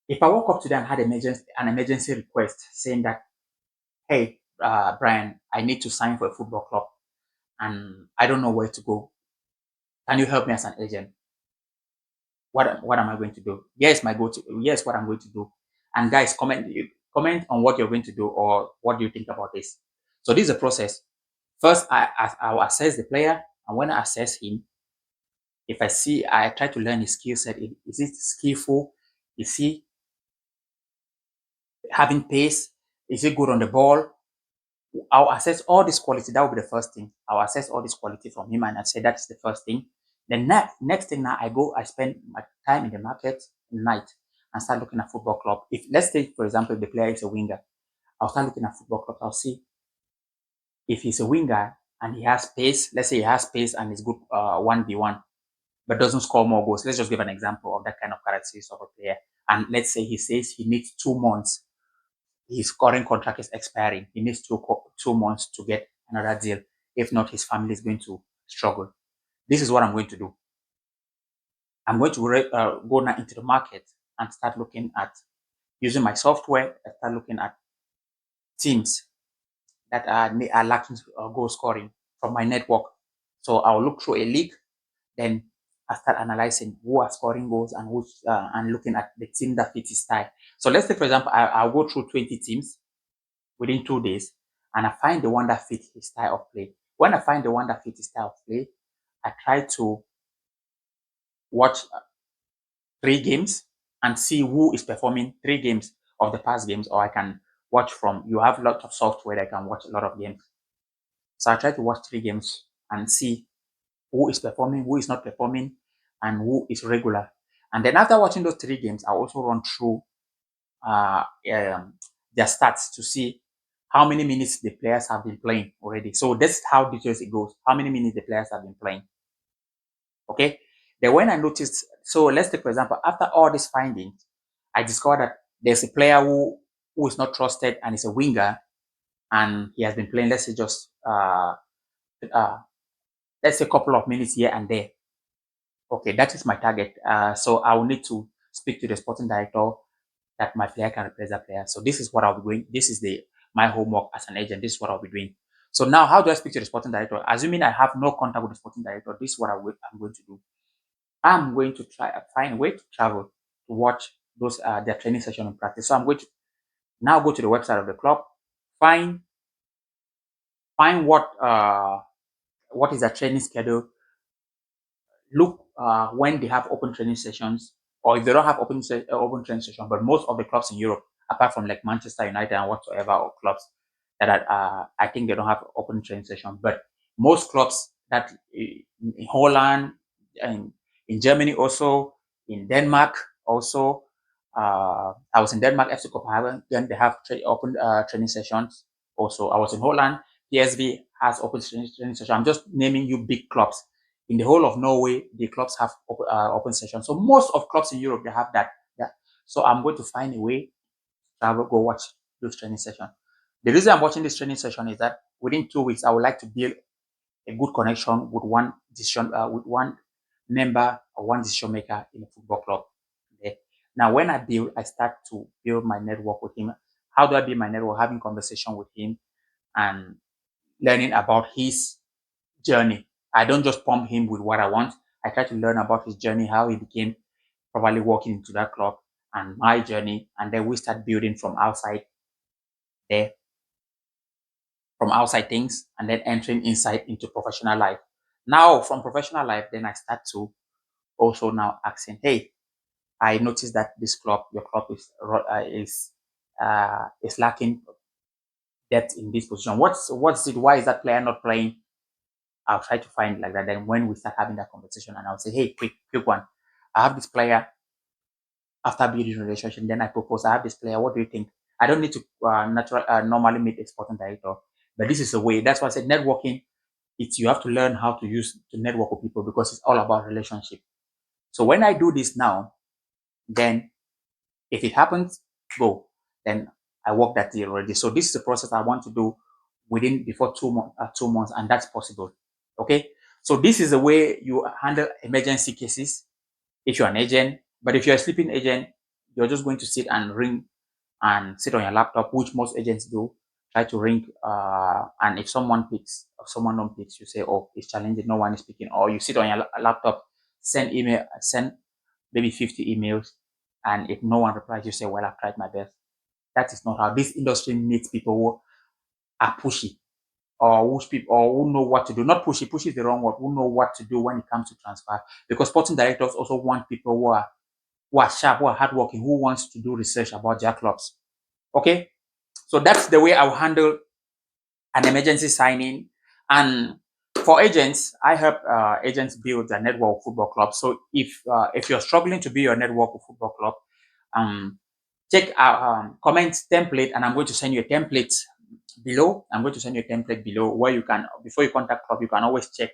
If I woke up today and had an emergency request saying that, hey, Brian, I need to sign for a football club and I don't know where to go. Can you help me as an agent? What am I going to do? Yes, my go to. Yes, what I'm going to do. And guys, comment on what you're going to do or what do you think about this. So this is a process. First, I will assess the player, and when I assess him, if I try to learn his skill set. Is he skillful? Is he having pace? Is he good on the ball? I'll assess all this quality. That will be the first thing. I'll assess all this quality from him, and I say that's the first thing. The next thing now, I spend my time in the market at night and start looking at football club. If let's say, for example, if the player is a winger, I'll start looking at football club. I'll see if he's a winger and he has pace. Let's say he has pace and is good 1v1, but doesn't score more goals. Let's just give an example of that kind of characteristics of a player. And let's say he says he needs 2 months. His current contract is expiring. He needs 2 months to get another deal. If not, his family is going to struggle. This is what I'm going to do. I'm going to go now into the market and start looking at using my software and start looking at teams that are lacking goal scoring from my network. So I'll look through a league, then I start analyzing who are scoring goals and which and looking at the team that fits his style. So let's say, for example, I'll go through 20 teams within 2 days, and I find the one that fits his style of play. When I find the one that fits his style of play, I try to watch 3 games and see who is performing 3 games of the past games, or I can watch from, you have a lot of software that can watch a lot of games. So I try to watch 3 games and see who is performing, who is not performing, and who is regular. And then after watching those 3 games, I also run through their stats to see how many minutes the players have been playing already. So that's how details it goes. How many minutes the players have been playing. Okay. Then when I noticed, so let's take for example, after all these findings, I discovered that there's a player who is not trusted and is a winger, and he has been playing, let's say just let's say a couple of minutes here and there. Okay, that is my target. So I will need to speak to the sporting director that my player can replace that player. So this is what I'll be doing. This is my homework as an agent. This is what I'll be doing. So now, how do I speak to the sporting director? Assuming I have no contact with the sporting director, this is what I'm going to do. I'm going to try find a way to travel to watch those their training session and practice. So I'm going to now go to the website of the club, find what is their training schedule, look when they have open training sessions, or if they don't have open training session. But most of the clubs in Europe, apart from like Manchester United and whatsoever, or clubs that are, I think they don't have open training session. But most clubs that in Holland and in Germany, also in Denmark, also I was in Denmark, FC Copenhagen. Then they have open training sessions. Also, I was in Holland. PSV has open training session. I'm just naming you big clubs. In the whole of Norway, the clubs have open sessions. So most of clubs in Europe, they have that. Yeah. So I'm going to find a way to go watch those training sessions. The reason I'm watching this training session is that within 2 weeks, I would like to build a good connection with with one member or one decision maker in a football club. Okay. Now, when I start to build my network with him. How do I build my network? Having conversation with him and learning about his journey. I don't just pump him with what I want. I try to learn about his journey, how he became probably walking into that club, and my journey, and then we start building from outside there, from outside things, and then entering inside into professional life. Now, from professional life, then I start to also now asking, hey, I noticed that this club, your club is lacking depth in this position. What's it? Why is that player not playing? I'll try to find like that. Then when we start having that conversation, and I'll say, hey, quick one. I have this player. After building a relationship, then I propose, I have this player. What do you think? I don't need to normally meet a sporting director, but this is a way. That's why I said networking. It's you have to learn how to network with people because it's all about relationship. So when I do this now, then if it happens, go. Then I work that deal already. So this is the process I want to do before 2 months, and that's possible. Okay. So this is the way you handle emergency cases if you're an agent. But if you're a sleeping agent, you're just going to sit and ring and sit on your laptop, which most agents do. Try to ring, and if someone picks, if someone don't picks, you say, oh, it's challenging, no one is picking. Or you sit on your laptop, send email, send maybe 50 emails, and if no one replies, you say, well, I've tried my best. That is not how this industry needs people who are pushy, or who know what to do. Not pushy, pushy is the wrong word, who know what to do when it comes to transfer. Because sporting directors also want people who are sharp, who are hardworking, who wants to do research about their clubs. Okay, so that's the way I'll handle an emergency signing. And for agents, I help agents build a network of football clubs. So if you're struggling to build your network of football club, check our comment template, and I'm going to send you a template below. I'm going to send you a template below where you can, before you contact club, you can always check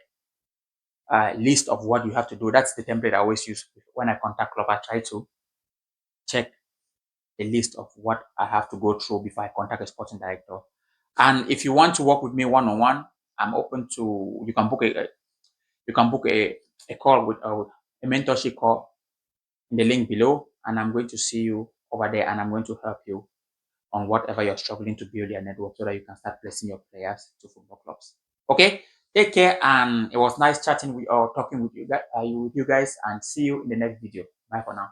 a list of what you have to do. That's the template I always use when I contact club. I try to check a list of what I have to go through before I contact a sporting director. And if you want to work with me one-on-one, I'm open to, you can book a call with a mentorship call in the link below, and I'm going to see you over there, and I'm going to help you on whatever you're struggling to build your network so that you can start placing your players to football clubs. Okay, take care, and it was nice chatting with or talking with you guys, and see you in the next video. Bye for now.